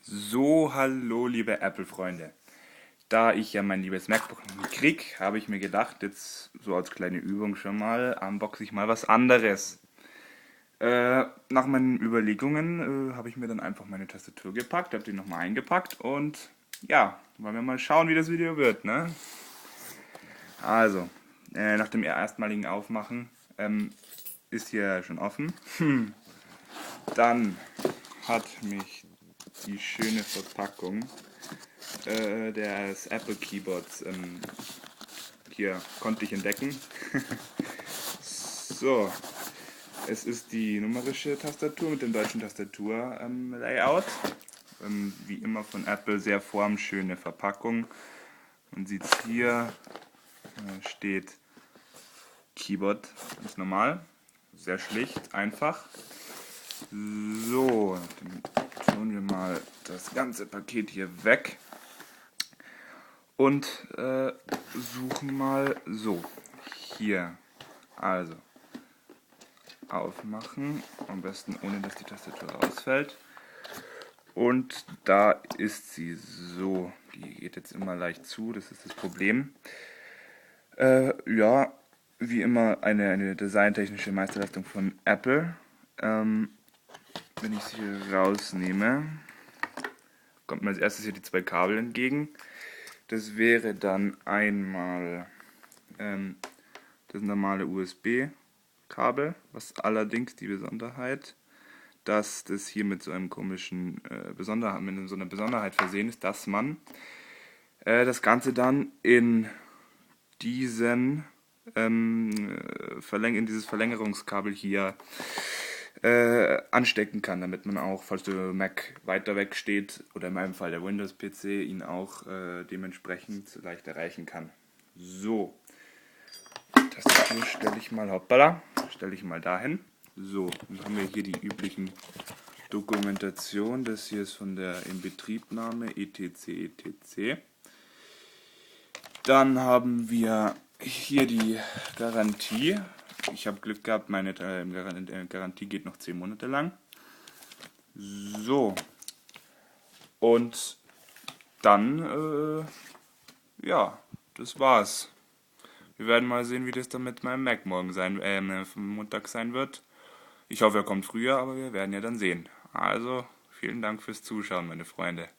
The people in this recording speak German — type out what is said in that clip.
So, hallo liebe Apple-Freunde. Da ich ja mein liebes MacBook nicht krieg, habe ich mir gedacht, jetzt so als kleine Übung schon mal, unboxe ich mal was anderes. Nach meinen Überlegungen habe ich mir dann einfach meine Tastatur gepackt, habe die nochmal eingepackt und ja, wollen wir mal schauen, wie das Video wird, ne? Also, nach dem erstmaligen Aufmachen ist hier schon offen. Dann hat mich die schöne Verpackung des Apple Keyboards hier konnte ich entdecken. So, es ist die numerische Tastatur mit dem deutschen Tastatur-Layout. Wie immer von Apple sehr formschöne Verpackung. Man sieht es hier, steht Keyboard, ganz normal, sehr schlicht, einfach. So, dann tun wir mal das ganze Paket hier weg und suchen mal so, hier, also aufmachen, am besten ohne dass die Tastatur rausfällt. Und da ist sie so, die geht jetzt immer leicht zu, das ist das Problem. Ja, wie immer eine designtechnische Meisterleistung von Apple. Wenn ich sie hier rausnehme, kommt mir als erstes hier die zwei Kabel entgegen. Das wäre dann einmal das normale USB-Kabel, was allerdings die Besonderheit, dass das hier mit so einem komischen mit so einer Besonderheit versehen ist, dass man das Ganze dann in diesen in dieses Verlängerungskabel hier anstecken kann, damit man auch, falls der Mac weiter weg steht oder in meinem Fall der Windows-PC, ihn auch dementsprechend leicht erreichen kann. So, Tastatur stelle ich mal, hoppala, stelle ich mal dahin. So, dann haben wir hier die üblichen Dokumentation. Das hier ist von der Inbetriebnahme etc. Dann haben wir hier die Garantie. Ich habe Glück gehabt, meine Garantie geht noch 10 Monate lang. So. Und dann, ja, das war's. Wir werden mal sehen, wie das dann mit meinem Mac morgen Montag sein wird. Ich hoffe, er kommt früher, aber wir werden ja dann sehen. Also, vielen Dank fürs Zuschauen, meine Freunde.